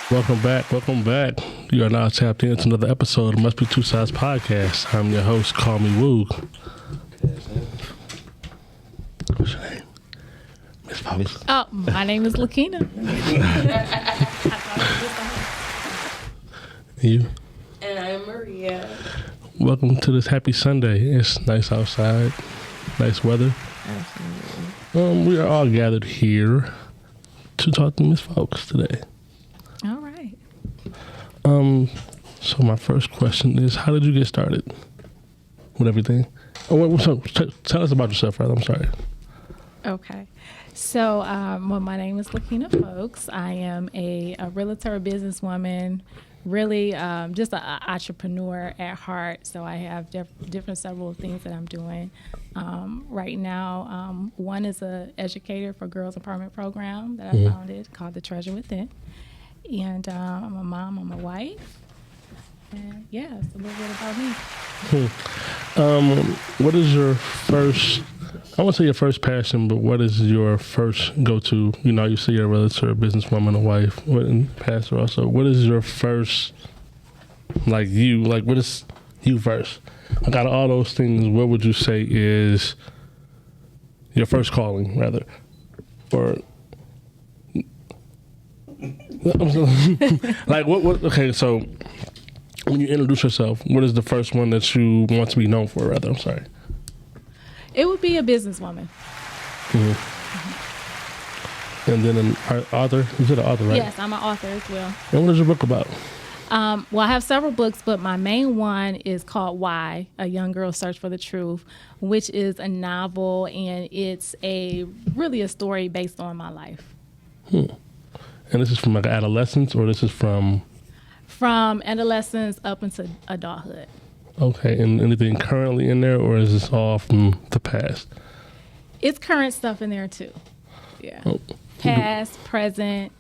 Welcome back. You are now tapped into another episode of Must Be Two Sides Podcast. I'm your host, Call Me Woog. What's your name? Miss Fulks. Oh, my name is Lakina. You? And I'm Maria. Welcome to this happy Sunday. It's nice outside, nice weather. Absolutely. We are all gathered here to talk to Miss Fulks today. All right. So my first question is, how did you get started with everything? Tell us about yourself, rather. I'm sorry. Okay. So, well, my name is Lakina Fulks. I am a realtor, businesswoman, really just an entrepreneur at heart. So I have different several things that I'm doing. Right now, one is an educator for girls empowerment program that I founded called The Treasure Within. And I'm a mom, I'm a wife. And yeah, it's a little bit about me. What is your first, I won't say your first passion, but what is your first go-to? You know, you say you're a realtor, a businesswoman, a wife, and pastor also. What is your first, what is you first? Like, out of all those things, what would you say is your first calling, rather? Or, okay, so when you introduce yourself, what is the first one that you want to be known for, rather? I'm sorry. It would be a businesswoman. Mm-hmm. And then an author. You said an author, right? Yes, I'm an author as well. And what is your book about? Well, I have several books, but my main one is called Why, A Young Girl's Search for the Truth, which is a novel, and it's really a story based on my life. And this is from like adolescence, or this is from? From adolescence up into adulthood. Okay, and anything currently in there, or is this all from the past? It's current stuff in there too. Yeah. Oh. Past, present,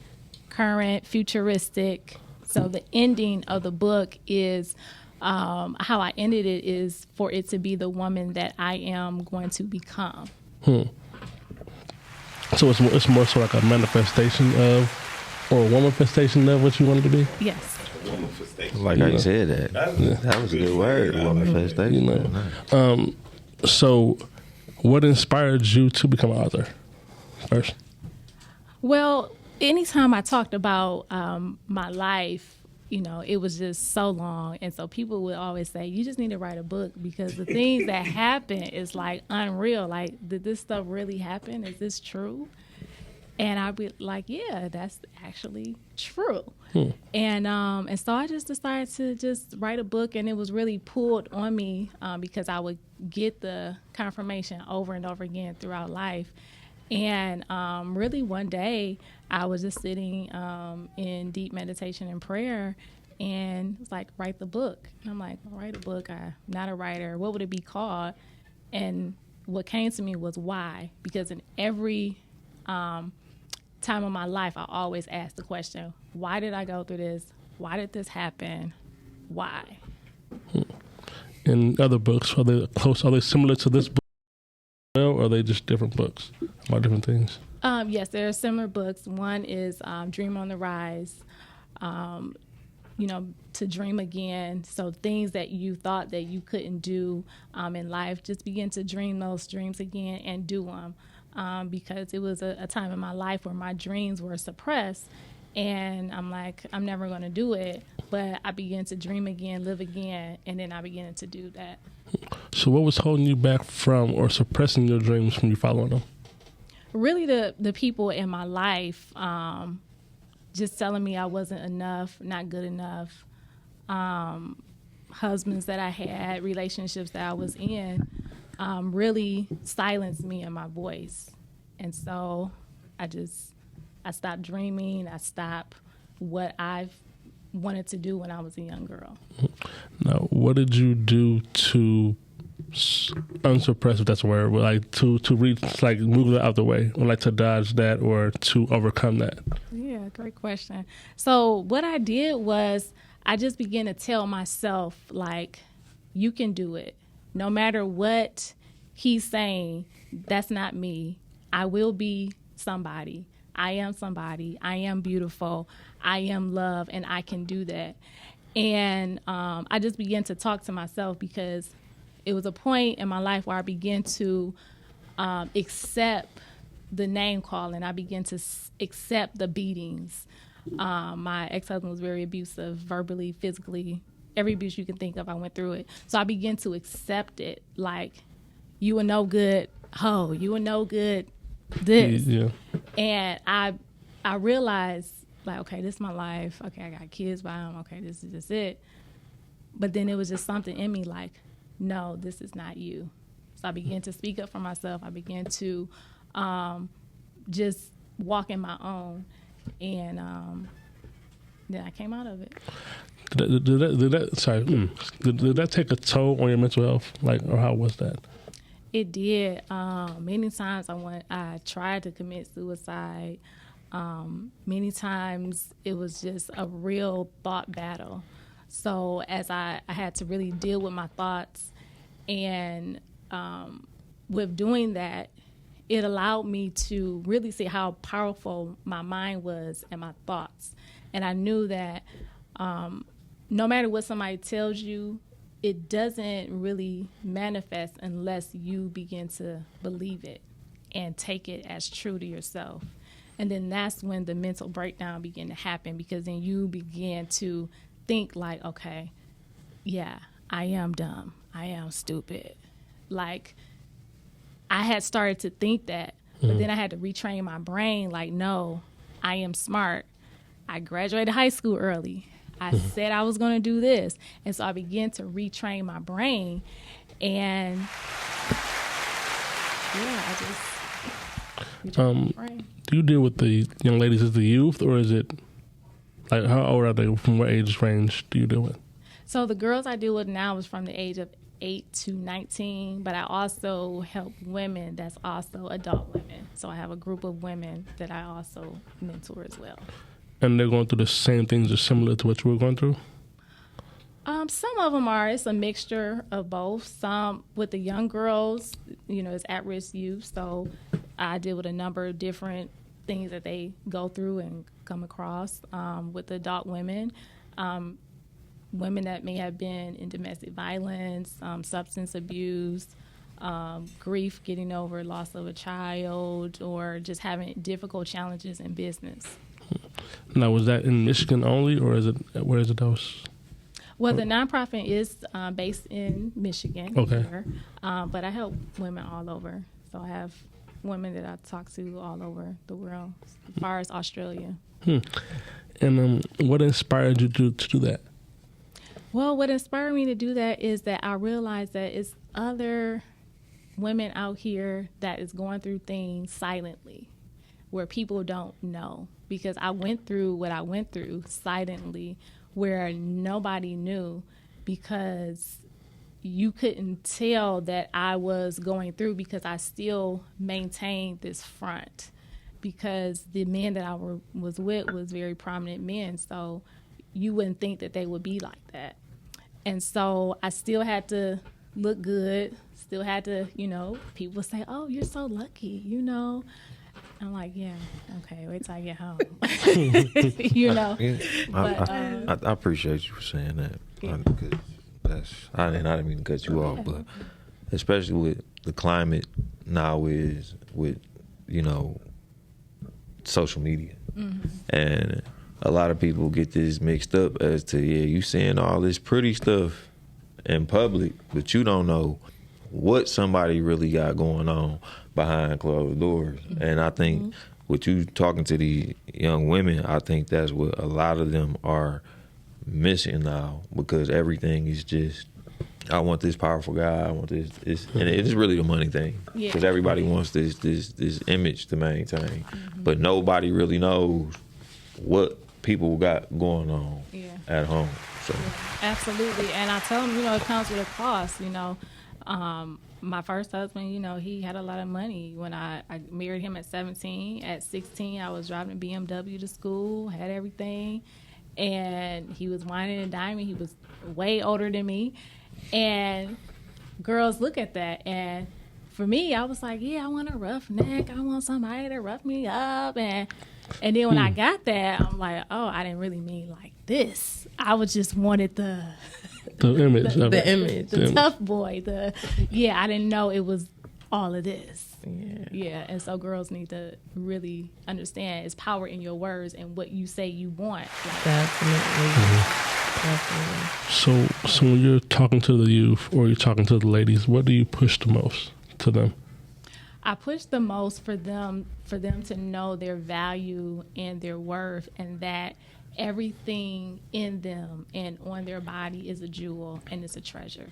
current, futuristic. So the ending of the book is, how I ended it is for it to be the woman that I am going to become. So it's more so like a manifestation of, or a womanifestation of what you wanted to be? Yes. Like how you said that. That was a good word, womanifestation. So what inspired you to become an author first? Well, anytime I talked about my life, you know, it was just so long. And so people would always say, you just need to write a book because the things that happen is like unreal. Like, did this stuff really happen? Is this true? And I'd be like, yeah, that's actually true. And so I just decided to just write a book, and it was really pulled on me because I would get the confirmation over and over again throughout life. And really one day I was just sitting in deep meditation and prayer, and it's like, write the book. And I'm like, write a book? I'm not a writer. What would it be called? And what came to me was why, because in every time of my life, I always ask the question, why did I go through this? Why did this happen? Why? And other books, are they close? Are they similar to this book, or are they just different books about different things? Yes, there are similar books. One is Dream on the Rise, to dream again. So things that you thought that you couldn't do in life, just begin to dream those dreams again and do them. Because it was a time in my life where my dreams were suppressed, and I'm like, I'm never going to do it. But I began to dream again, live again, and then I began to do that. So what was holding you back from or suppressing your dreams from you following them? Really the people in my life just telling me I wasn't enough, not good enough. Husbands that I had, relationships that I was in, really silenced me and my voice. And so I stopped dreaming. I stopped what I wanted to do when I was a young girl. Now, what did you do to unsuppress, if that's a word, like to reach, like move it out the way, or like to dodge that, or to overcome that? Yeah, great question. So what I did was I just began to tell myself, like, you can do it. No matter what he's saying, that's not me. I will be somebody. I am somebody. I am beautiful. I am love, and I can do that. And I just began to talk to myself because it was a point in my life where I began to accept the name calling. I began to accept the beatings. My ex-husband was very abusive, verbally, physically. Every abuse you can think of, I went through it. So I began to accept it. Like, you a no good hoe. You a no good this. Yeah. And I realized, like, okay, this is my life. Okay, I got kids by him. Okay, this is just it. But then it was just something in me like, no, this is not you. So I began to speak up for myself. I began to just walk in my own. And then I came out of it. Did that take a toll on your mental health? Like, or how was that? It did. Many times I tried to commit suicide. Many times it was just a real thought battle. So as I had to really deal with my thoughts, and with doing that, it allowed me to really see how powerful my mind was and my thoughts. And I knew that no matter what somebody tells you, it doesn't really manifest unless you begin to believe it and take it as true to yourself. And then that's when the mental breakdown began to happen, because then you begin to think like, okay, yeah, I am dumb. I am stupid. Like, I had started to think that, but then I had to retrain my brain like, no, I am smart. I graduated high school early. I said I was going to do this. And so I began to retrain my brain. And, yeah, I just retrained my brain. Do you deal with the young ladies as the youth, or is it, like, how old are they? From what age range do you deal with? So the girls I deal with now is from the age of 8 to 19, but I also help women that's also adult women. So I have a group of women that I also mentor as well. And they're going through the same things or similar to what you were going through? Some of them are. It's a mixture of both. Some with the young girls, it's at-risk youth. So I deal with a number of different things that they go through and come across. With adult women, women that may have been in domestic violence, substance abuse, grief, getting over loss of a child, or just having difficult challenges in business. Now, was that in Michigan only, or where is it else? Well, the nonprofit is based in Michigan. Okay. Here, but I help women all over. So I have women that I talk to all over the world, as far as Australia. And what inspired you to do that? Well, what inspired me to do that is that I realized that it's other women out here that is going through things silently, where people don't know. Because I went through what I went through silently, where nobody knew, because you couldn't tell that I was going through, because I still maintained this front, because the men that I was with was very prominent men, so you wouldn't think that they would be like that. And so I still had to look good, still had to, people say, oh, you're so lucky, I'm like, yeah, okay, wait till I get home. Yeah, I appreciate you for saying that. Yeah. Because I didn't mean to cut you off, but especially with the climate now is with, social media. Mm-hmm. And a lot of people get this mixed up as to, you seeing all this pretty stuff in public, but you don't know what somebody really got going on behind closed doors. Mm-hmm. And I think with you talking to the young women, I think that's what a lot of them are missing now, because everything is just, I want this powerful guy, I want this, and it is really the money thing, because everybody wants this image to maintain, but nobody really knows what people got going on at home. So. Yeah, absolutely. And I tell them, it comes with a cost. My first husband, he had a lot of money. When I married him at 17, at 16, I was driving a BMW to school, had everything. And he was whining and diming. He was way older than me. And girls look at that. And for me, I was like, yeah, I want a rough neck. I want somebody to rough me up. And then when I got that, I'm like, oh, I didn't really mean like this. I was just wanted the image. the tough boy. I didn't know it was all of this. Yeah. And so girls need to really understand it's power in your words and what you say you want. Like, Definitely. So when you're talking to the youth or you're talking to the ladies, what do you push the most to them? I push the most for them to know their value and their worth, and that everything in them and on their body is a jewel and it's a treasure,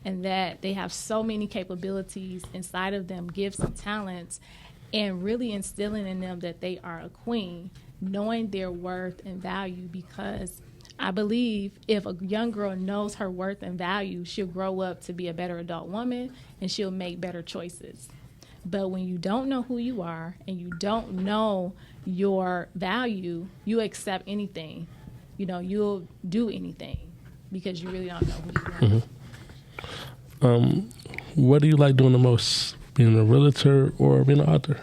and that they have so many capabilities inside of them, gifts and talents, and really instilling in them that they are a queen, knowing their worth and value. Because I believe if a young girl knows her worth and value, she'll grow up to be a better adult woman and she'll make better choices. But when you don't know who you are and you don't know your value, you accept anything. You'll do anything because you really don't know who you are. What do you like doing the most, being a realtor or being an author?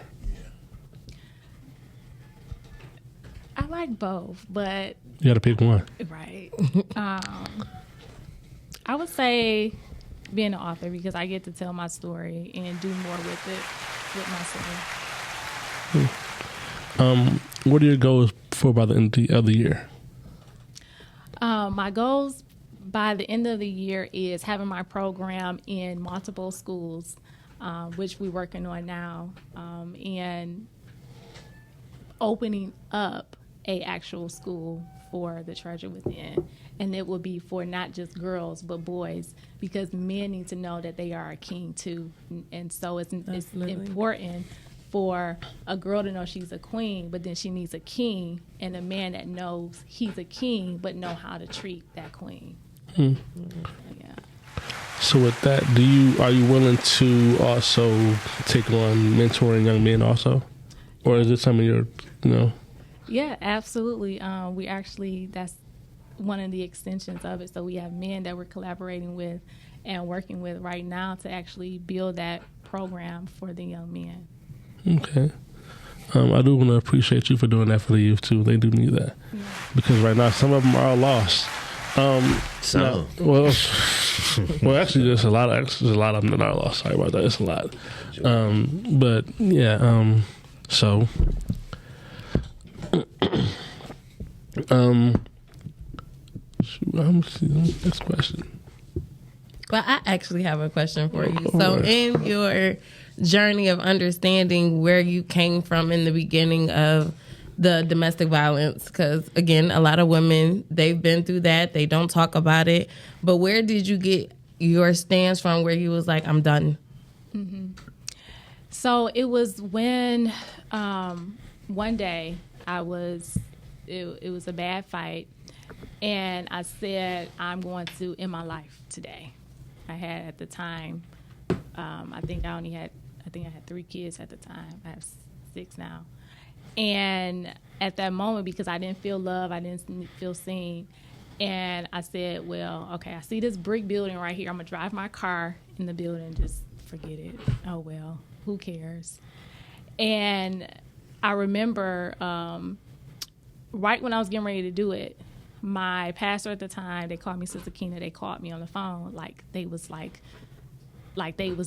I like both, but you got to pick one. Right. I would say being an author, because I get to tell my story and do more with it, with my story. What are your goals for by the end of the year? My goals by the end of the year is having my program in multiple schools, which we're working on now, and opening up a actual school for the Treasure Within. And it will be for not just girls, but boys, because men need to know that they are a king too. And so it's important for a girl to know she's a queen, but then she needs a king, and a man that knows he's a king, but know how to treat that queen. Yeah. So with that, are you willing to also take on mentoring young men also? Or is it something you're, Yeah, absolutely. That's one of the extensions of it. So we have men that we're collaborating with and working with right now to actually build that program for the young men. Okay. I do want to appreciate you for doing that for the youth too. They do need that. Yeah. Because right now some of them are lost. Well, actually there's a lot of them that are lost. Sorry about that. It's a lot. But yeah, so next question. Well, I actually have a question for you. So in your journey of understanding where you came from in the beginning of the domestic violence, because again, a lot of women, they've been through that. They don't talk about it. But where did you get your stance from where you was like, I'm done? Mm-hmm. So it was when one day it was a bad fight, and I said, I'm going to end my life today. I had at the time, I think I had 3 kids at the time. I have 6 now. And at that moment, because I didn't feel love, I didn't feel seen, and I said, well, okay, I see this brick building right here. I'm going to drive my car in the building and just forget it. Oh, well, who cares? And I remember right when I was getting ready to do it, my pastor at the time, they called me Sister Keena, they called me on the phone like they was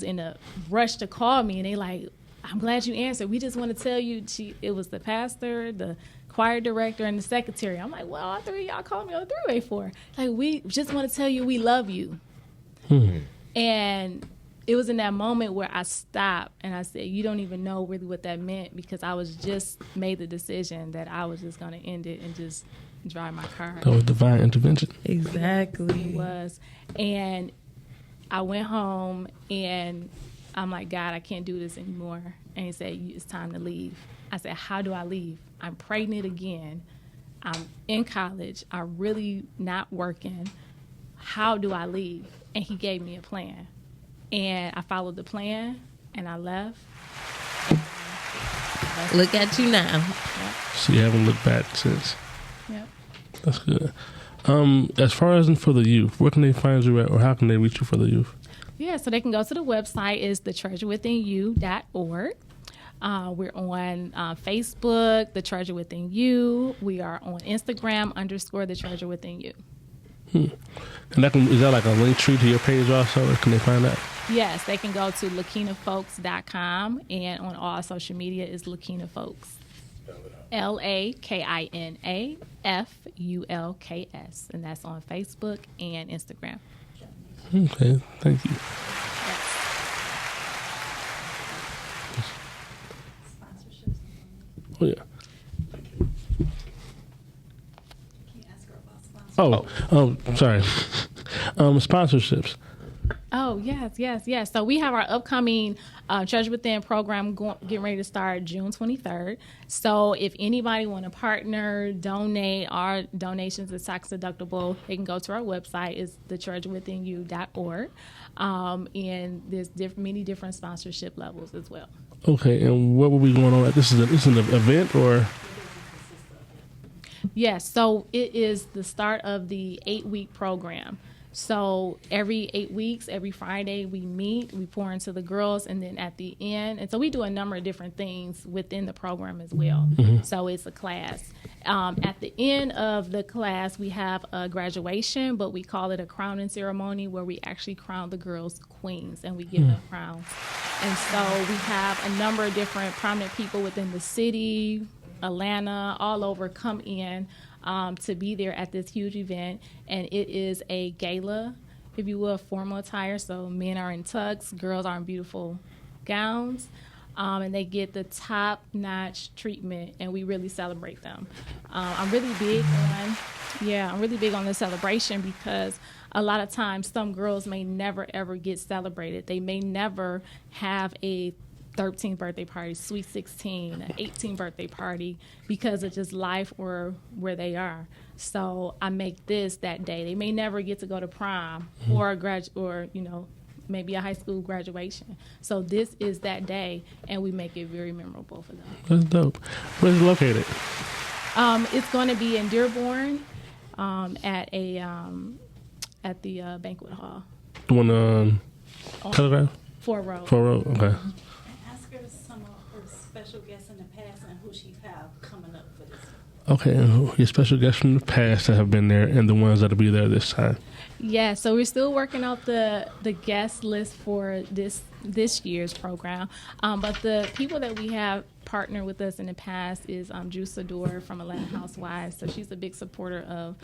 in a rush to call me, and they like, I'm glad you answered. We just want to tell you, it was the pastor, the choir director, and the secretary. I'm like, well, all 3 of y'all called me on the three-way for. Like, we just want to tell you we love you. And it was in that moment where I stopped and I said, you don't even know really what that meant, because I was just made the decision that I was just going to end it and just drive my car. That was divine intervention. Exactly. It was. And I went home and I'm like, God, I can't do this anymore. And he said, it's time to leave. I said, how do I leave? I'm pregnant again. I'm in college. I'm really not working. How do I leave? And he gave me a plan. And I followed the plan, and I left. Look at you now. Yep. So you haven't looked back since. Yep. That's good. As far as for the youth, where can they find you at, or how can they reach you for the youth? Yeah, so they can go to the website. Is thetreasurewithinyou.org. We're on Facebook, The Treasure Within You. We are on Instagram _ The Treasure Within You. And is that like a link tree to your page also, or can they find that? Yes, they can go to LakinaFulks.com, and on all social media is Lakina Fulks. LAKINAFULKS, and that's on Facebook and Instagram. Okay, thank you. Yes. Oh, yeah. Sorry. Sponsorships. Oh, yes. So we have our upcoming Treasure Within program getting ready to start June 23rd. So if anybody want to partner, donate, our donations is tax deductible, they can go to our website. It's thetreasurewithinyou.org. And there's many different sponsorship levels as well. Okay, and what will be going on? This is an event, or? Yes, so it is the start of the 8-week program. So every 8 weeks, every Friday, we meet, we pour into the girls, and then at the end, and so we do a number of different things within the program as well. Mm-hmm. So it's a class. At the end of the class, we have a graduation, but we call it a crowning ceremony where we actually crown the girls queens and we give them crowns. And so we have a number of different prominent people within the city, Atlanta, all over come in to be there at this huge event. And it is a gala, if you will, formal attire. So men are in tux, girls are in beautiful gowns, and they get the top-notch treatment, and we really celebrate them. I'm really big on the celebration because a lot of times some girls may never, ever get celebrated. They may never have a 13th birthday party, sweet 16, an 18th birthday party because of just life or where they are. So I make this that day. They may never get to go to prom or maybe a high school graduation. So this is that day, and we make it very memorable for them. That's dope. Where is it located? It's going to be in Dearborn at the banquet hall. The one on Telegraph? Ford Road. Okay. Some of her special guests in the past and who she have coming up for this. Okay, and your special guests from the past that have been there and the ones that'll be there this time. Yeah, so we're still working out the guest list for this year's program. But the people that we have partnered with us in the past is Drew Sador from Atlanta Housewives. So she's a big supporter of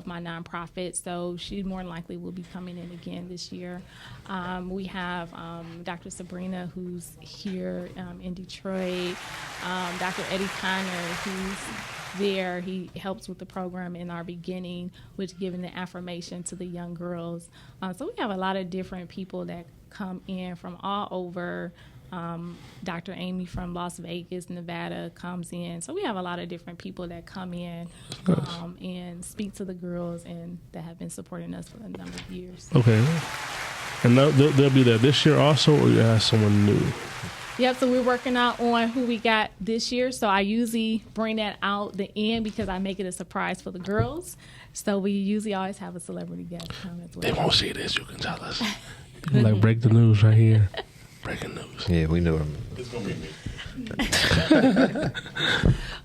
my nonprofit. So she more than likely will be coming in again this year. We have Dr. Sabrina, who's here in Detroit. Dr. Eddie Connor, who's there. He helps with the program in our beginning, which giving the affirmation to the young girls. So we have a lot of different people that come in from all over. Dr. Amy from Las Vegas, Nevada comes in. So we have a lot of different people that come in and speak to the girls and that have been supporting us for a number of years. Okay. And they'll be there this year also, or you have someone new? Yep, so we're working out on who we got this year. So I usually bring that out the end because I make it a surprise for the girls. So we usually always have a celebrity guest come as well. They won't see this, you can tell us. You can like break the news right here. Breaking news. Yeah, we know. It's gonna be me.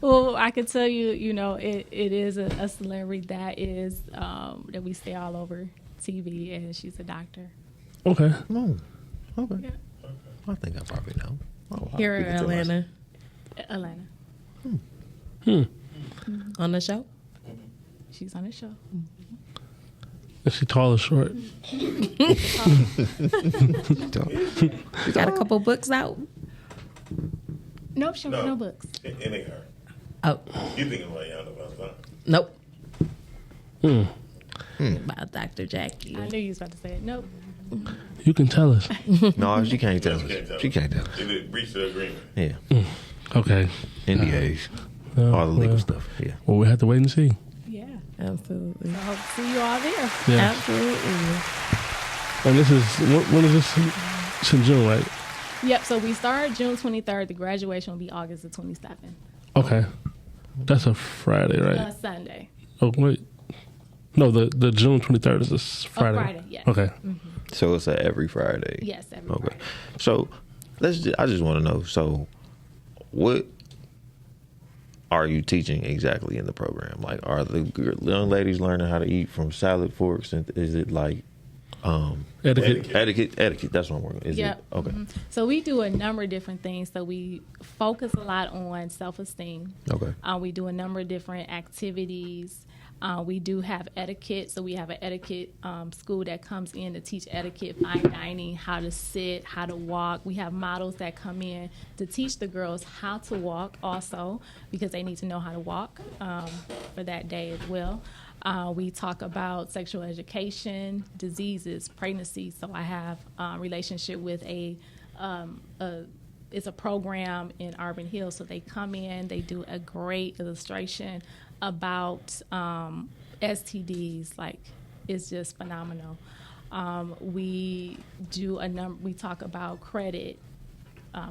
Well, I can tell you, it is a celebrity that is that we stay all over TV, and she's a doctor. Okay. Oh, okay. Yeah. I think I probably know. Here in Atlanta. Atlanta. On the show? She's on the show. Is she tall or short? Got a couple books out? Nope, she don't no books. It ain't her. Oh, You thinking about y'all about that? nope. About Dr. Jackie. I knew you was about to say it. Nope. You can tell us. No, she can't tell us. She can't tell us. They reached the agreement. Yeah. Okay. NDAs. All the legal stuff. Yeah. Well, we have to wait and see. Yeah. Absolutely. I hope to see you all there. Yeah. Absolutely. And this is, when is this? It's in June, right? Yep, so we start June 23rd. The graduation will be August the 27th. Okay. That's a Friday, right? Sunday. Oh, wait. No, the June 23rd is this Friday. Friday, yes. Okay. So it's every Friday. Yes, every Okay. Friday. So I just want to know. So what are you teaching exactly in the program? Like, are the young ladies learning how to eat from salad forks? And is it like Etiquette. etiquette? That's what I'm working. Is Yep. it okay? So we do a number of different things. So we focus a lot on self-esteem. Okay. We do a number of different activities. We do have etiquette. So we have an etiquette school that comes in to teach etiquette, fine dining, how to sit, how to walk. We have models that come in to teach the girls how to walk also, because they need to know how to walk for that day as well. We talk about sexual education, diseases, pregnancy. So I have a relationship with it's a program in Auburn Hills. So they come in, they do a great illustration about STDs. Like, it's just phenomenal. We do we talk about credit,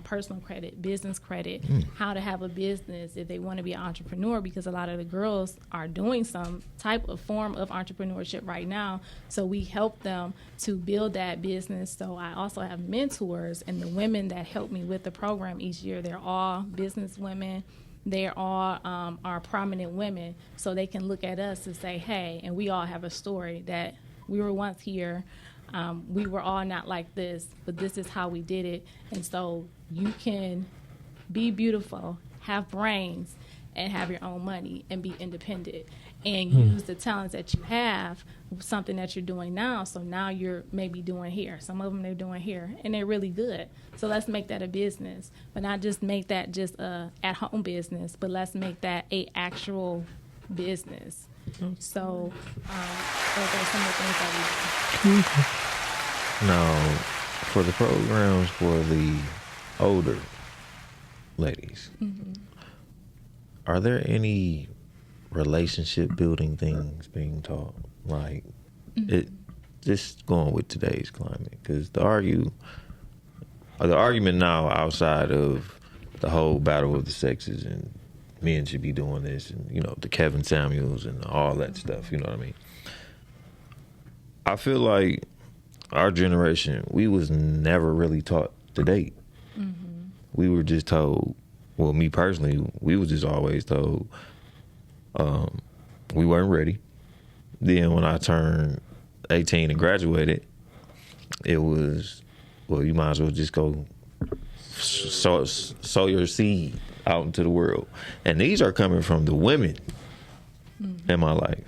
personal credit, business credit, how to have a business if they want to be an entrepreneur, because a lot of the girls are doing some type of form of entrepreneurship right now. So we help them to build that business. So I also have mentors, and the women that help me with the program each year, they're all business women. They all are prominent women, so they can look at us and say, hey, and we all have a story that we were once here. We were all not like this, but this is how we did it. And so you can be beautiful, have brains, and have your own money and be independent and use the talents that you have, something that you're doing now. So now you're maybe doing here. Some of them they're doing here, and they're really good. So let's make that a business, but not just make that just a at-home business, but let's make that a actual business. So those are some of the things that we do. Now, for the programs for the older ladies, are there any relationship building things being taught? Like, it just going with today's climate, because the argument now outside of the whole battle of the sexes and men should be doing this, and the Kevin Samuels and all that stuff, you know what I mean? I feel like our generation, we was never really taught to date. We were just told, well, me personally, we was just always told we weren't ready. Then when I turned 18 and graduated, it was, well, you might as well just go sow your seed out into the world. And these are coming from the women in my life.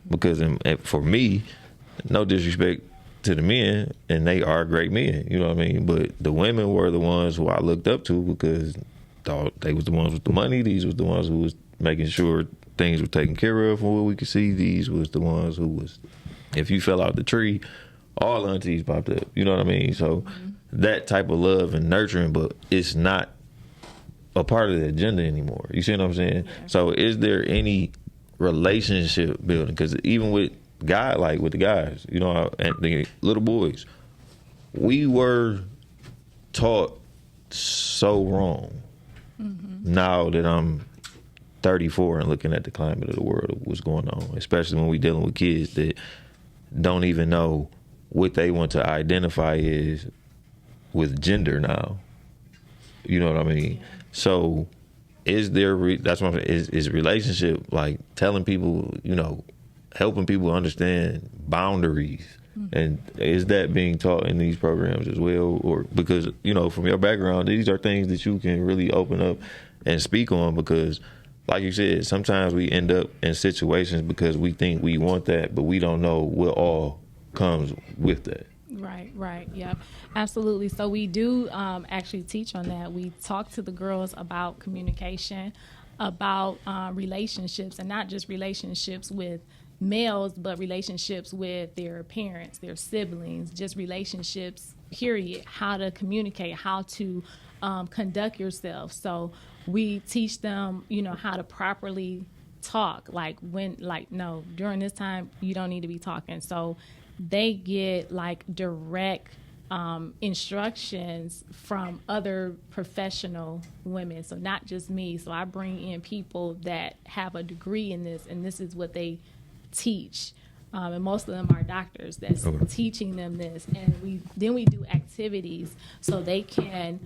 Because for me, no disrespect to the men, and they are great men, you know what I mean? But the women were the ones who I looked up to, because they was the ones with the money. These was the ones who was making sure things were taken care of from what we could see. These was the ones who was, if you fell out the tree, all aunties popped up, you know what I mean? So that type of love and nurturing, but it's not a part of the agenda anymore. You see what I'm saying? Yeah. So is there any relationship building? Because even with the guys, and the little boys, we were taught so wrong. Now that I'm 34 and looking at the climate of the world of what's going on, especially when we're dealing with kids that don't even know what they want to identify as with gender now. You know what I mean? Yeah. So is there, that's what I'm saying, is relationship like telling people, helping people understand boundaries? And is that being taught in these programs as well? Or because, from your background, these are things that you can really open up and speak on, because like you said, sometimes we end up in situations because we think we want that, but we don't know what all comes with that. Right. Yeah, absolutely. So we do actually teach on that. We talk to the girls about communication, about relationships, and not just relationships with males, but relationships with their parents, their siblings, just relationships, period, how to communicate, how to conduct yourself. So we teach them, how to properly talk, no, during this time, you don't need to be talking. So they get direct instructions from other professional women. So not just me. So I bring in people that have a degree in this, and this is what they teach and most of them are doctors that's teaching them this. And we do activities so they can,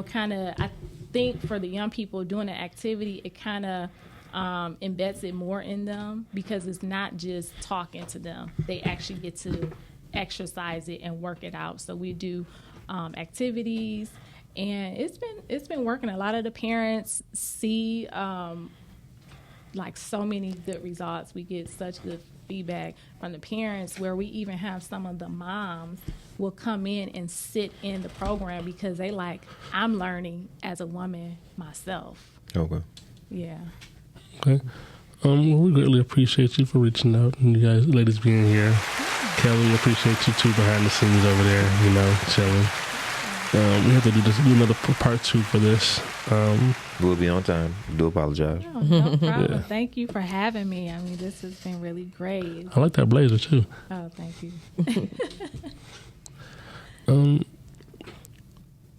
kind of, I think for the young people doing the activity, it kind of embeds it more in them because it's not just talking to them. They actually get to exercise it and work it out. So we do activities, and it's been working. A lot of the parents see like so many good results. We get such good feedback from the parents where we even have some of the moms will come in and sit in the program because they like, I'm learning as a woman myself. Okay. Yeah. Okay. We greatly appreciate you for reaching out and you guys, ladies, being here. Kelly, we appreciate you too behind the scenes over there, chilling. We have to do another part 2 for this. We'll be on time. Do apologize. Oh, no problem. Yeah. Thank you for having me. I mean, this has been really great. I like that blazer too. Oh, thank you.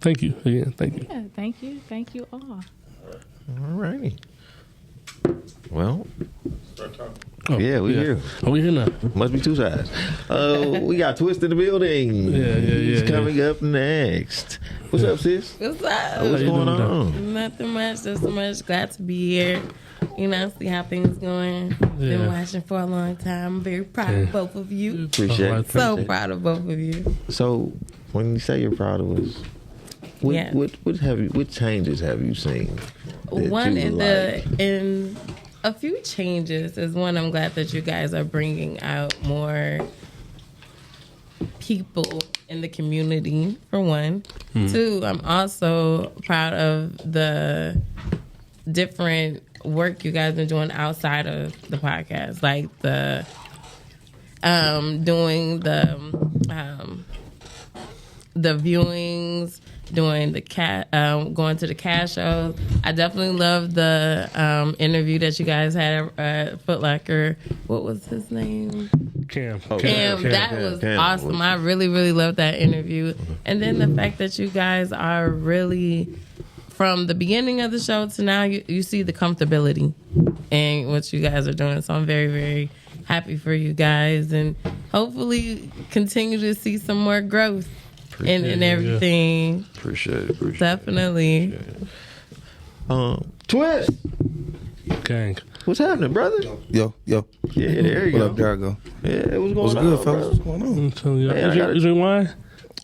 Thank you again. Thank you. Yeah, thank you. Thank you all. All righty. Well, Oh, yeah, we here. Oh, we here now. Must be 2 sides. We got Twist in the building. Yeah. He's coming up next. What's up, sis? What's up? What's you going doing, on? Nothing much, just so much. Glad to be here. See how things going. Yeah. Been watching for a long time. I'm very proud of both of you. Appreciate Oh, I it. So Appreciate it. proud of both of you. So, when you say you're proud of us, what changes have you seen? that One you in in a few changes is one. I'm glad that you guys are bringing out more people in the community. For one, 2, I'm also proud of the different work you guys are doing outside of the podcast, like the doing the viewings, doing the going to the cast shows. I definitely love the interview that you guys had at Foot Locker. What was his name? Cam. Cam. That was Cam. awesome. I really, really loved that interview. And then the fact that you guys are really, from the beginning of the show to now, you see the comfortability and what you guys are doing. So I'm very, very happy for you guys, and hopefully continue to see some more growth in everything. Appreciate it. Definitely. Twist, Gang. what's happening, brother? Yo. Yeah, there you What go. up? There I go. Yeah, what's going What's on? good, fellas? brother? What's going on? I'm telling you. Man, I gotta- Is there wine?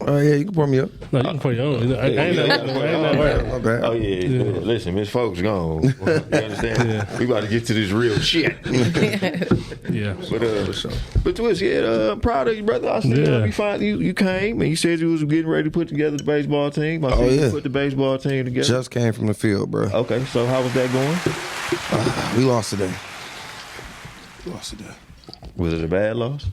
Yeah, you can pour me up. No, you can pour your own. I ain't that worried. My bad. Oh yeah. Listen, Miss Folks gone. You understand? Yeah. We about to get to this real shit. Yeah. But Twist, proud of you, brother. I see you came and you said you was getting ready to put together the baseball team. I see you put the baseball team together. Just came from the field, bro. Okay, so how was that going? We lost today. Was it a bad loss?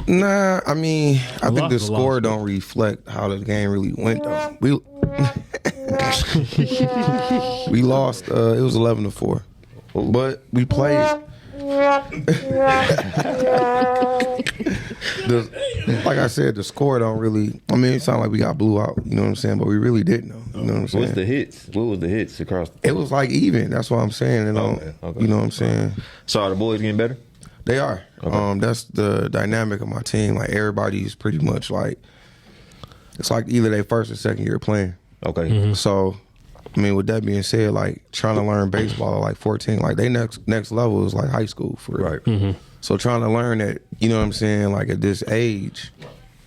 Nah, I mean, I think the loss is a score loss. don't reflect how the game really went, though. We lost. It was 11-4, but we played. Like I said, the score don't really. I mean, it sounded like we got blew out. You know what I'm saying? But we really didn't. Though, you know what I'm saying? What's the hits? What was the hits across? It was like even. That's what I'm saying. And Okay. you know what I'm saying? So are the boys getting better? They are. Okay. That's the dynamic of my team. Like everybody's pretty much like it's like either they first or second year playing. Okay. So, I mean, with that being said, like trying to learn baseball at like 14, like they next level is like high school for real. Right. So trying to learn that, you know what I'm saying, like at this age,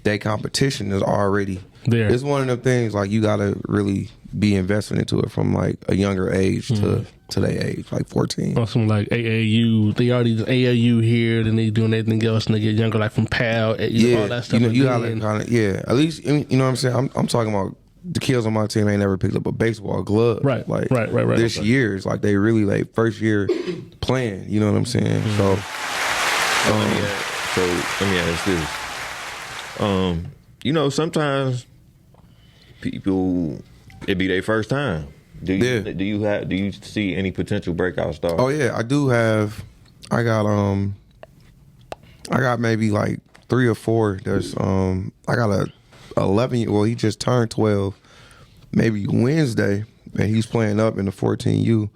that competition is already There. It's one of them things like you gotta really be invested into it from like a younger age to their age, like 14. On some like AAU, they already do AAU here, then they doing anything else, and they get younger, like from PAL, all that stuff. you gotta again. kind of at least you know what I'm saying. I'm talking about the kids on my team ain't never picked up a baseball glove. Right, like right. This year is like they really like first year playing. You know what I'm saying? So Let me ask this. You know, sometimes people it be their first time. Do you see any potential breakout stars? Oh yeah, I do have. I got maybe like 3 or 4. There's I got a 11. Well, he just turned 12. Maybe Wednesday, and he's playing up in the 14U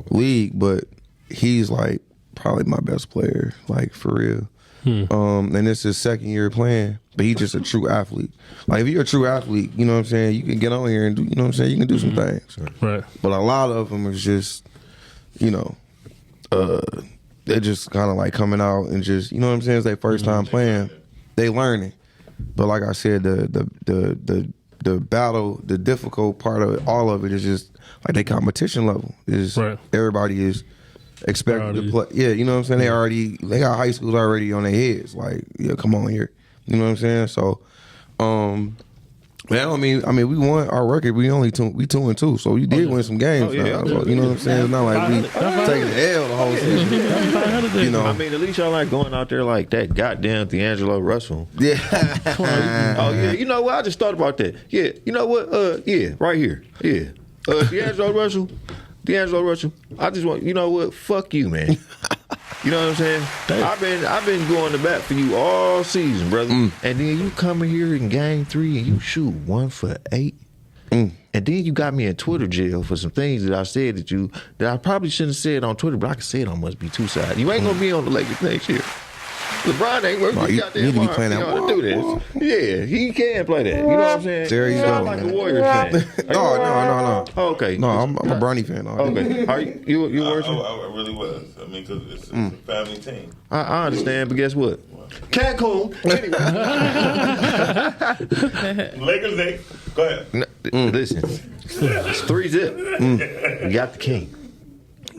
league, but he's like probably my best player, like for real. And it's his second year playing, but he's just a true athlete. Like if you're a true athlete, you know what I'm saying, you can get on here and do, you know what I'm saying, you can do some things. Right. But a lot of them is just, you know, they're just kind of like coming out and just, you know what I'm saying, it's their first time playing. They learning. But like I said, the battle, the difficult part of it, all of it is just like they competition level. Is everybody is expected to play. Yeah, you know what I'm saying? They got high schools already on their heads. Like, yeah, come on here. You know what I'm saying? So, man, I mean, we won our record. We 2-2, so we did win some games. Now, so, you know what I'm saying? It's not like we taking the L the whole season. You know, I mean, at least y'all like going out there like that goddamn D'Angelo Russell. Yeah. Oh yeah. You know what? I just thought about that. Yeah. You know what? Yeah. Right here. Yeah. D'Angelo Russell. I just want. You know what? Fuck you, man. You know what I'm saying? I've been going to bat for you all season, brother. And then you come in here in game 3 and you shoot 1 for 8. And then you got me in Twitter jail for some things that I said that I probably shouldn't have said on Twitter, but I can say it on Must Be Two Side. You ain't gonna be on the Lakers next year. LeBron ain't working. No, you need to be playing that. Do this. Yeah, he can play that. You know what I'm saying? There you go. Like a Warriors fan. No. Okay. No, I'm a Bronny fan. Okay. Are you working? I really was. I mean, because it's a family team. I understand, but guess what? Cancun. Anyway. Lakers next. Go ahead. Listen, it's 3-0. We got the king.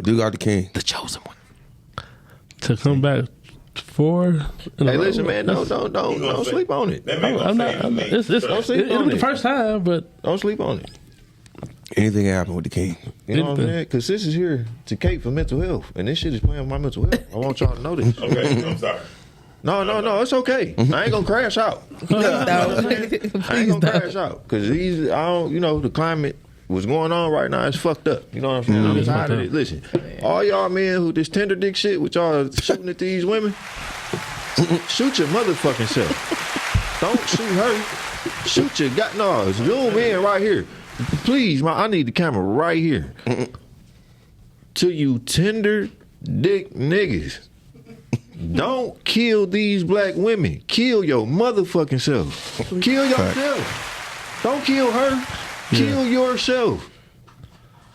You got the king. The chosen one. To come back 4. Hey, listen, man, don't sleep on it. I'm not. It'll be the first time, but Don't sleep on it. Anything can happen with the king. You know what I'm saying? Because this is here to cape for mental health, and this shit is playing with my mental health. I want y'all to know this. Okay, I'm sorry. No, it's okay. I ain't gonna crash out. I ain't gonna crash out because the climate what's going on right now is fucked up. You know what I'm saying? I'm tired of it. Listen, all y'all men who this tender dick shit with y'all shooting at these women, shoot your motherfucking self. Don't shoot her. Shoot your zoom in right here. Please, I need the camera right here. To you tender dick niggas. Don't kill these black women. Kill your motherfucking self. Kill yourself. Don't kill her. Kill yourself.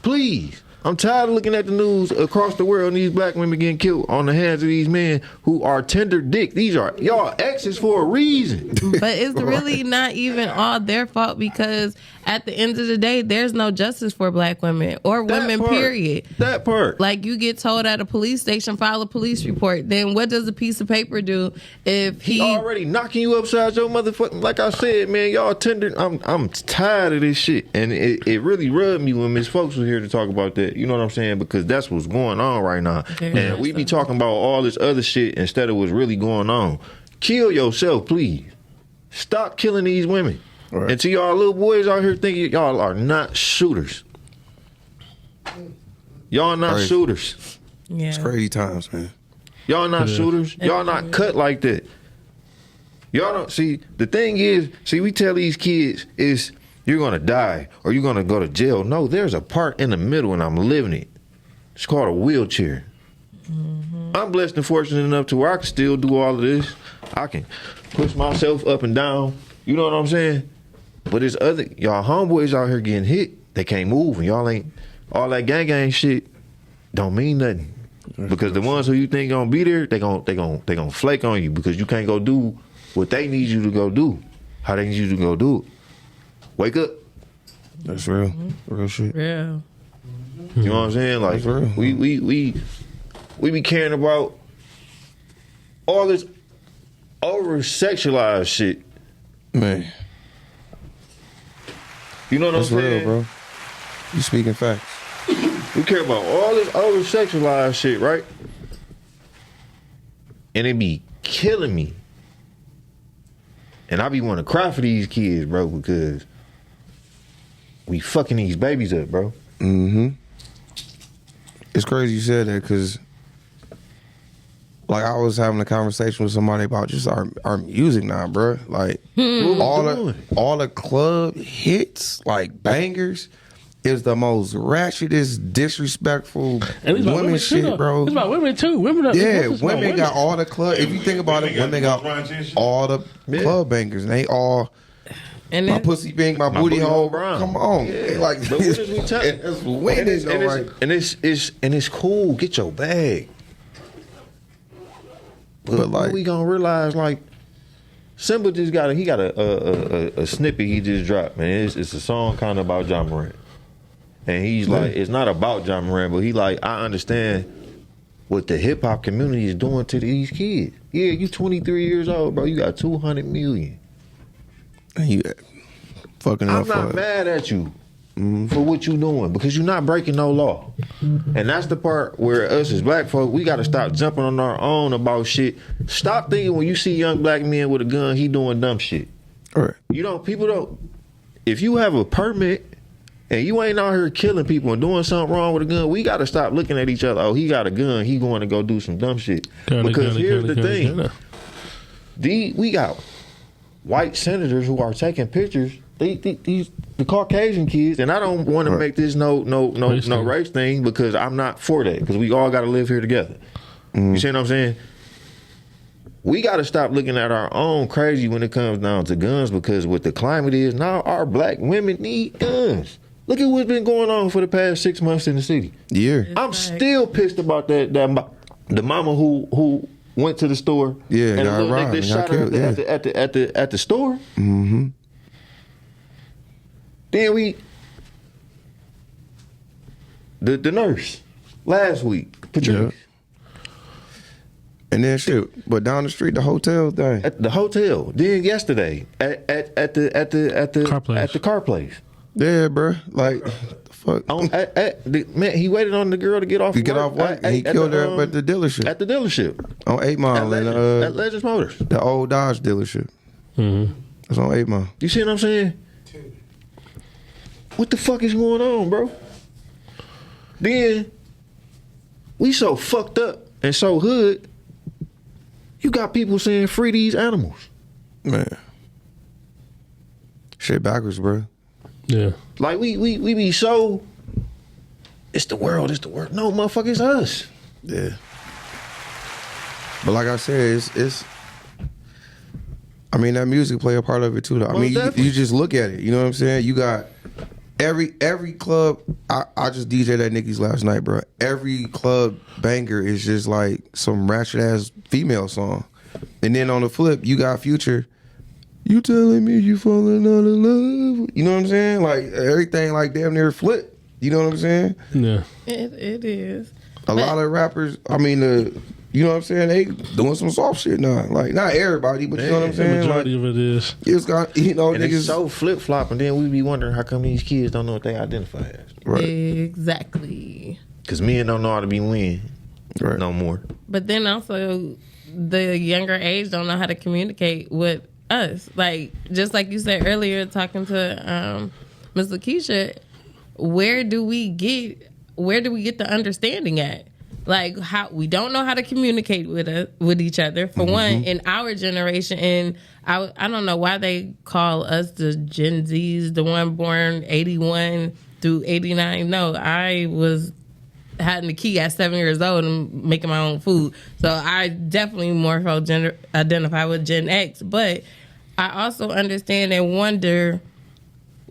Please. I'm tired of looking at the news across the world and these black women getting killed on the hands of these men who are tender dick. These are y'all exes for a reason. But it's really not even all their fault because at the end of the day, there's no justice for black women or women, period. That part. Like you get told at a police station, file a police report. Then what does a piece of paper do if he already knocking you upside your motherfucking, like I said, man, y'all tender. I'm tired of this shit. And it really rubbed me when Miss Folks was here to talk about that. You know what I'm saying? Because that's what's going on right now. And we be talking about all this other shit instead of what's really going on. Kill yourself, please. Stop killing these women. Right. And to y'all little boys out here thinking y'all are not shooters. Y'all not shooters. Yeah. It's crazy times, man. Y'all not shooters. Y'all not cut like that. Y'all don't see. The thing is, we tell these kids is you're gonna die or you're gonna go to jail. No, there's a part in the middle and I'm living it. It's called a wheelchair. I'm blessed and fortunate enough to where I can still do all of this. I can push myself up and down. You know what I'm saying? But there's other y'all homeboys out here getting hit. They can't move and y'all ain't all that gang shit don't mean nothing. Because the ones who you think gonna be there, they gonna flake on you because you can't go do what they need you to go do. How they need you to go do it. Wake up. That's real. Real shit. Real. You know what I'm saying? Like we be caring about all this over sexualized shit. Man. You know what I'm saying? Real, bro. You speaking facts. We care about all this over sexualized shit, right? And it be killing me. And I be wanting to cry for these kids, bro, because we fucking these babies up, bro. Mm-hmm. It's crazy you said that because, like, I was having a conversation with somebody about just our music now, bro. Like, all the club hits, like bangers, is the most ratchetest, disrespectful And it's about women too, shit, though. bro. It's about women too. Women, Women got all the club. If you think about it, women got all the club bangers, and they all. And my it, pussy pink, my booty hole. brown. Come on, like But what is we telling? it's winning, though, right? And it's cool. Get your bag. But like, we gonna realize, like, Simba just got a snippet he just dropped, man. It's a song kind of about John Morant, and he's like, it's not about John Morant, but he like, I understand what the hip hop community is doing to these kids. Yeah, you 23 years old, bro. You got 200 million. You fucking I'm up not for mad at you for what you doing because you're not breaking no law. And that's the part where us as black folk, we got to stop jumping on our own about shit. Stop thinking when you see young black men with a gun, he doing dumb shit. All right. You know, people don't. If you have a permit and you ain't out here killing people and doing something wrong with a gun, we got to stop looking at each other. Oh, he got a gun. He going to go do some dumb shit. Because here's the thing. We got white senators who are taking pictures. The Caucasian kids, and I don't want to make this no race thing because I'm not for that because we all got to live here together. You see what I'm saying? We got to stop looking at our own crazy when it comes down to guns because what the climate is now, our black women need guns. Look at what's been going on for the past 6 months in the city. Yeah, I'm still pissed about that the mama who went to the store. Yeah, and got the robbed nigga and shot got her killed, at the store. Mm-hmm. Then the nurse last week, Patrice. Yeah. And then shit, but down the street, the hotel thing. At the hotel. Then yesterday at the car place. Yeah, bro. Like, fuck. Man, he waited on the girl to get off. You get off work, and he killed her at the dealership. At the dealership On 8 Mile at Legends Motors. The old Dodge dealership. Mm-hmm. It's on 8 Mile. You see what I'm saying? What the fuck is going on, bro? Then we so fucked up and so hood. You got people saying free these animals. Man. Shit backwards, bro. Yeah. Like we be so. It's the world. No, motherfucker, it's us. Yeah. But like I said, it's I mean, that music play a part of it too, though. I mean, you just look at it. You know what I'm saying? You got every club. I just DJ'd at Nicky's last night, bro. Every club banger is just like some ratchet ass female song. And then on the flip, you got Future. You telling me you falling out of love? You know what I'm saying? Like everything, like damn near flip. You know what I'm saying? Yeah. it is. A lot of rappers. I mean, you know what I'm saying? They doing some soft shit now. Like not everybody, but you know what I'm saying? The majority like, of it is. It's got niggas It's so flip flop, and then we be wondering how come these kids don't know what they identify as. right. Exactly. Because men don't know how to be win Right. no more. But then also, the younger age don't know how to communicate with us. Like, just like you said earlier, talking to Ms. Lakeisha, where do we get the understanding at? Like, how we don't know how to communicate with each other, for one, in our generation. And I don't know why they call us the Gen Zs, the one born 81 through 89. No, I was having the key at 7 years old and making my own food. So I definitely more so identify with Gen X. But I also understand and wonder,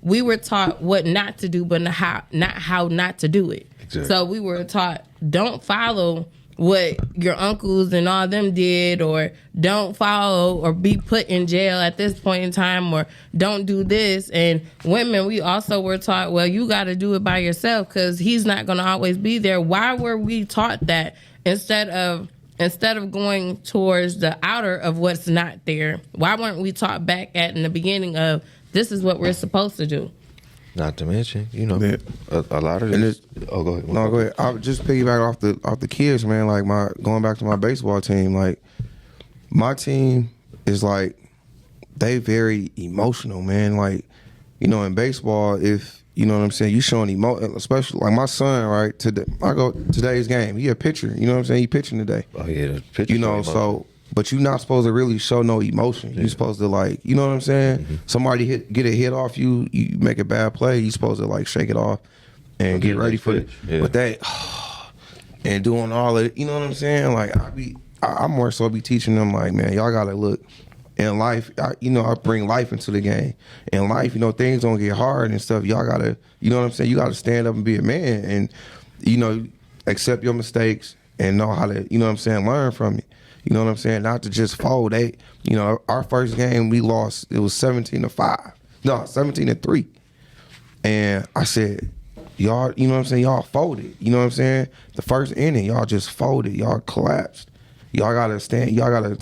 we were taught what not to do, but not how not to do it. Exactly. So we were taught, don't follow what your uncles and all them did, or don't follow or be put in jail at this point in time, or don't do this. And women, we also were taught, well, you got to do it by yourself because he's not going to always be there. Why were we taught that instead of going towards the outer of what's not there? Why weren't we taught back in the beginning of this is what we're supposed to do? Not to mention, you know, Yeah. a lot of this. Oh, go ahead. No, go ahead. I'll just piggyback off the kids, man. Like going back to my baseball team, like my team is like they very emotional, man. Like, you know, in baseball, if you know what I'm saying, you showing especially like my son, right? I go today's game. He a pitcher, you know what I'm saying? He pitching today. Oh yeah, the picture. You know, so but you're not supposed to really show no emotion. You're supposed to like, you know what I'm saying? Mm-hmm. Somebody get a hit off you, you make a bad play, you're supposed to like shake it off and get ready for it. Yeah. But that and doing all of it, you know what I'm saying? Like I more so be teaching them like, man, y'all gotta look in life. I bring life into the game. In life, things don't get hard and stuff. Y'all gotta, you know what I'm saying? You gotta stand up and be a man and accept your mistakes and know how to, learn from it. You know what I'm saying? Not to just fold. Our first game we lost, it was 17-5. No, 17-3. And I said, y'all, you know what I'm saying? Y'all folded. You know what I'm saying? The first inning, y'all just folded. Y'all collapsed. Y'all gotta stand. Y'all gotta,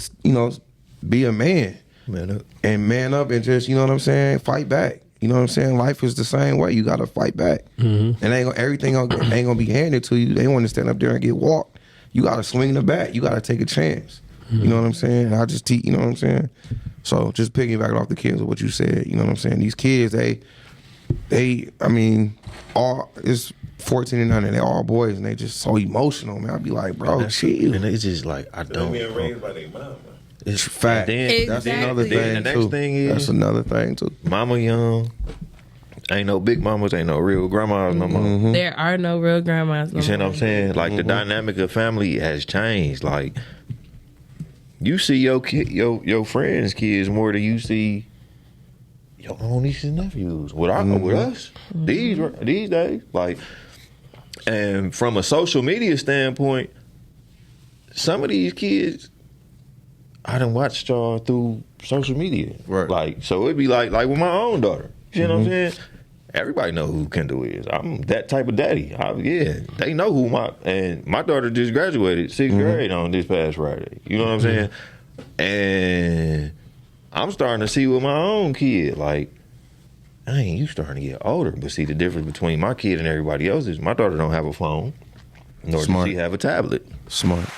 be a man. Man up. And man up and just, you know what I'm saying? Fight back. You know what I'm saying? Life is the same way. You gotta fight back. Mm-hmm. And everything ain't gonna be handed to you. They want to stand up there and get walked. You gotta swing the bat. You gotta take a chance. Mm-hmm. You know what I'm saying? I just teach. You know what I'm saying? So just piggybacking off the kids of what you said. You know what I'm saying? These kids, all it's 14 and under. They all boys and they just so emotional, man. I'd be like, bro, chill. And it's just like I don't. They're being raised by their mama. It's fact. That's another thing. The next thing is that's another thing too. Mama young. Ain't no big mamas, ain't no real grandmas no more. Mm-hmm. There are no real grandmas. You see what I'm saying? Like the dynamic of family has changed. Like you see your friends' kids more than you see your own nieces and nephews. With us these days, like, and from a social media standpoint, some of these kids, I done watched y'all through social media. Right. Like, so it'd be like with my own daughter. You know what I'm saying? Everybody know who Kendall is. I'm that type of daddy. They know who my daughter just graduated 6th grade on this past Friday. You know what I'm saying? And I'm starting to see with my own kid, like, dang, you starting to get older. But see, the difference between my kid and everybody else is my daughter don't have a phone, nor does she have a tablet. Smart.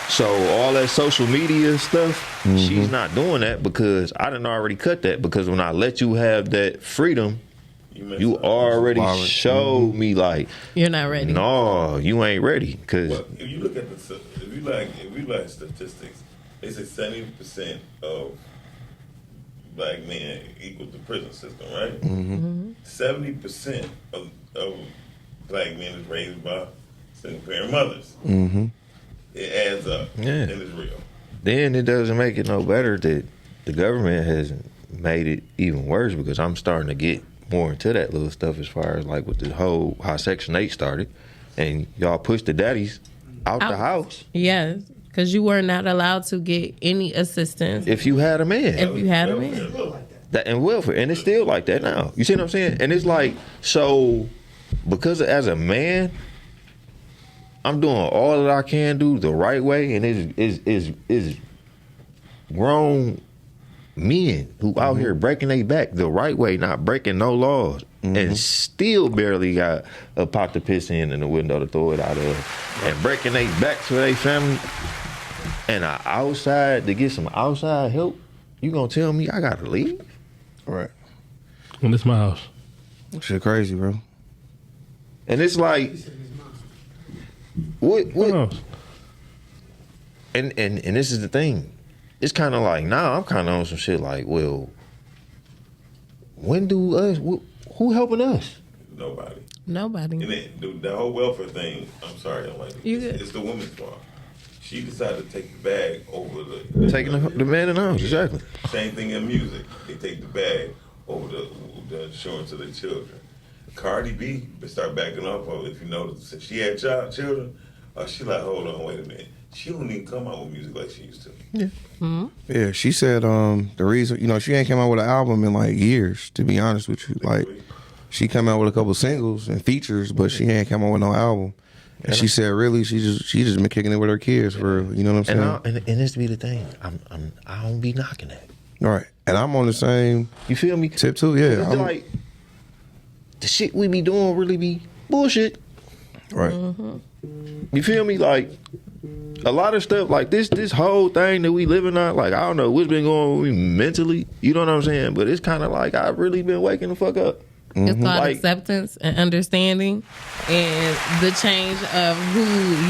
So all that social media stuff, she's not doing that because I done already cut that. Because when I let you have that freedom, you already showed me like you're not ready. No, you ain't ready. Cause if you look at if you like statistics, they say 70% of black men equal the prison system, right? 70% of black men is raised by single parent mothers. It adds up, and it's real. Then it doesn't make it no better that the government has made it even worse because I'm starting to get more into that little stuff as far as like with the whole how Section 8 started, and y'all pushed the daddies out the house. Yes, because you were not allowed to get any assistance if you had a man. If you had a man. That and welfare, and it's still like that now. You see what I'm saying? And it's like, so because as a man, I'm doing all that I can do the right way, and is grown men who out here breaking their back the right way, not breaking no laws, and still barely got a pot to piss in the window to throw it out of, and breaking their backs for their family, and outside to get some outside help. You gonna tell me I gotta leave? Right. When it's my house. Shit crazy, bro. And it's like, what? And this is the thing. It's kind of like now I'm kind of on some shit like, well, when do us? Who helping us? Nobody. And the whole welfare thing. I'm sorry, I'm like it's the woman's fault. She decided to take the bag over taking the man in the house. Exactly. Same thing in music. They take the bag over the insurance of their children. Cardi B start backing off of it. If you notice, if she had children, she like, hold on, wait a minute. She don't even come out with music like she used to. Yeah. Mm-hmm. Yeah, she said the reason, she ain't came out with an album in like years, to be honest with you. Like, she came out with a couple singles and features, but she ain't come out with no album. And she said, really, she just been kicking it with her kids for, you know what I'm saying? And this be the thing, I don't be knocking that. All right, and I'm on the same. You feel me? Tip too, yeah. It's like the shit we be doing really be bullshit. Right. You feel me? Like a lot of stuff like this whole thing that we living on, like I don't know what's been going on with me mentally. You know what I'm saying? But it's kind of like I've really been waking the fuck up. It's called Like- acceptance and understanding and the change of who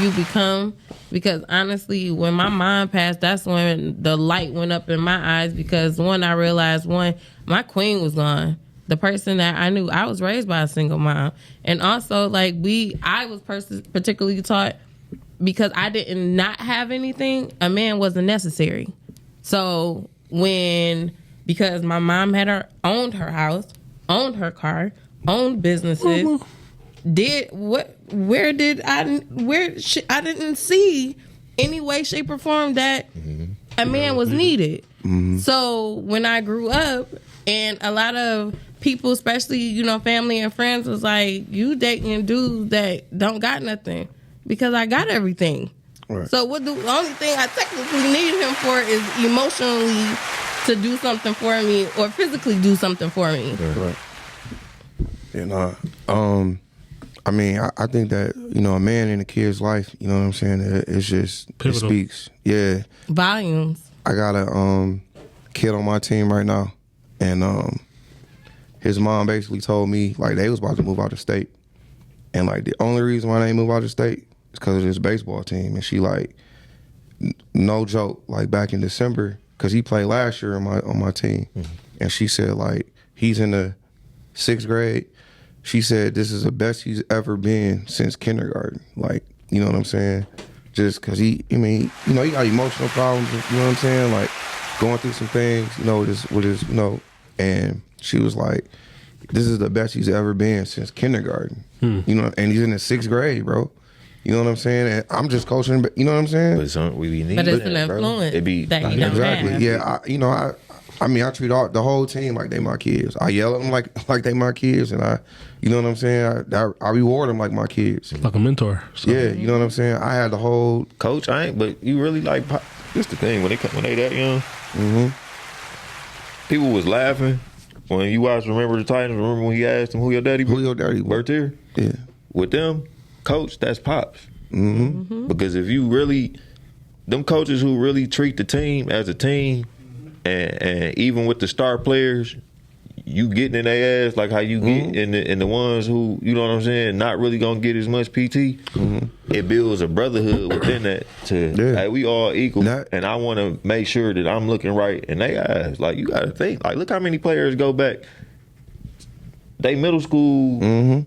you become. Because honestly, when my mom passed, that's when the light went up in my eyes. Because I realized my queen was gone. The person that I knew, I was raised by a single mom. And also, I was particularly taught, because I did not have anything, a man wasn't necessary. So because my mom owned her house, owned her car, owned businesses, I didn't see any way, shape, or form that a man was needed. So when I grew up, and a lot of people, especially, family and friends, was like, you dating dudes that don't got nothing, because I got everything. Right. So the only thing I technically need him for is emotionally to do something for me, or physically do something for me. Right. I mean, I think that, a man in a kid's life, you know what I'm saying? It's just, Pivotal. It speaks. Yeah. Volumes. I got a kid on my team right now, and his mom basically told me, they was about to move out of state. And, the only reason why they move out of state is because of this baseball team. And she, no joke, back in December, because he played last year on my team. Mm-hmm. And she said, he's in the 6th grade. She said this is the best he's ever been since kindergarten. You know what I'm saying? Just because he got emotional problems, you know what I'm saying? Going through some things, with his, and she was like, this is the best he's ever been since kindergarten. And he's in the 6th grade, bro. You know what I'm saying? And I'm just coaching, but you know what I'm saying? We be But it's needing an bro. influence It be that you don't Exactly. have. Yeah, I treat the whole team like they my kids. I yell at them like they my kids, and you know what I'm saying? I reward them like my kids. Like a mentor. So. Yeah, you know what I'm saying? I had the whole... Coach, but you really this the thing, when they that young, people was laughing. When you watch Remember the Titans, remember when he asked him who your daddy was? Who your daddy was? Bertier? Yeah. With them, coach, that's Pops. Because if you really... Them coaches who really treat the team as a team, and even with the star players, you getting in their ass like how you get in the ones who, you know what I'm saying, not really gonna get as much PT. It builds a brotherhood within that hey, we all equal, and I want to make sure that I'm looking right in their eyes. You got to think, look how many players go back. They middle school,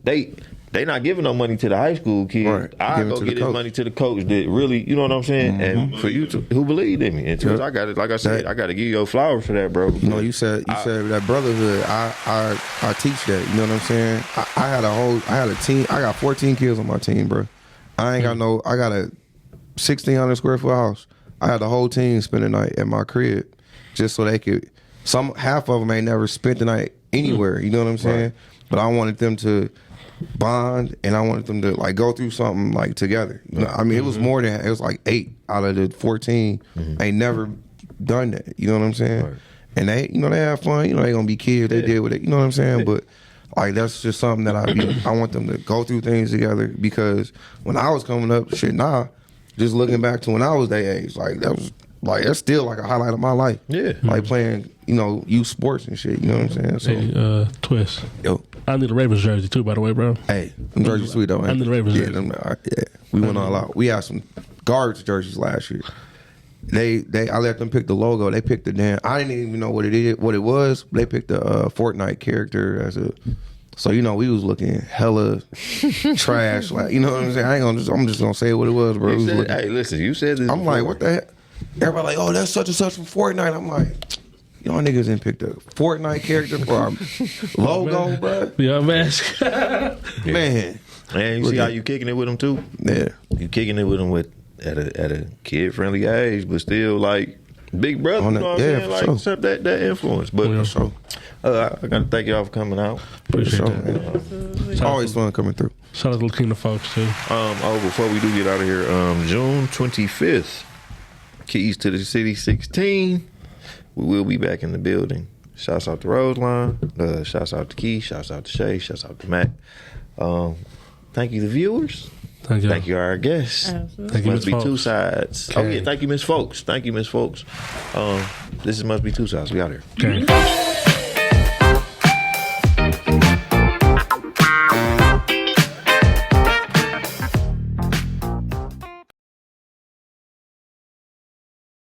they not giving no money to the high school kids. Right. I go get his money to the coach that really, you know what I'm saying? And for you who believed in me. And I got it, like I said, I got to give you flowers for that, bro. You said that brotherhood. I teach that. You know what I'm saying? I had a team. I got 14 kids on my team, bro. I got a 1,600 square foot house. I had the whole team spend the night at my crib, just so they could. Half of them ain't never spent the night anywhere. You know what I'm saying? Right. But I wanted them to bond, and I wanted them to go through something together. I mean, it was more than, it was 8 out of the 14 ain't never done that. You know what I'm saying? Right. And they, they have fun. They gonna be kids. They did with it. You know what I'm saying? But that's just something that I want them to go through things together, because when I was coming up, just looking back to when I was their age, that was that's still a highlight of my life. Yeah. Playing, youth sports and shit. You know what I'm saying? So, hey, Twist. Yo. I need a Ravens jersey too, by the way, bro. Hey, them jerseys sweet though, man. I need a Ravens jersey. Yeah, we went all out. We had some guards jerseys last year. I let them pick the logo. They picked the damn. I didn't even know what it was. They picked the Fortnite character as a. So we was looking hella trash. You know what I'm saying? I'm just gonna say what it was, bro. Hey, listen, you said this. I'm before. what the heck? Everybody oh, that's such and such from Fortnite. I'm like, y'all niggas didn't pick the Fortnite character for our logo, bro. Yeah, mask. Man. And you see how you kicking it with them too? Yeah. You kicking it with them at a kid friendly age, but still big brother, you know what I'm saying? Accept that influence. But I gotta thank y'all for coming out. Appreciate that. It's always fun coming through. Shout out to King of Fulks too. Before we do get out of here, June 25th, Keys to the City 16. We will be back in the building. Shouts out to Roseline. Shouts out to Key. Shouts out to Shay. Shouts out to Mac. Thank you, the viewers. Thank you, our guests. This must be two sides. Okay. Oh yeah, thank you, Miss Fulks. Thank you, Miss Fulks. This must be two sides. We out here. Okay.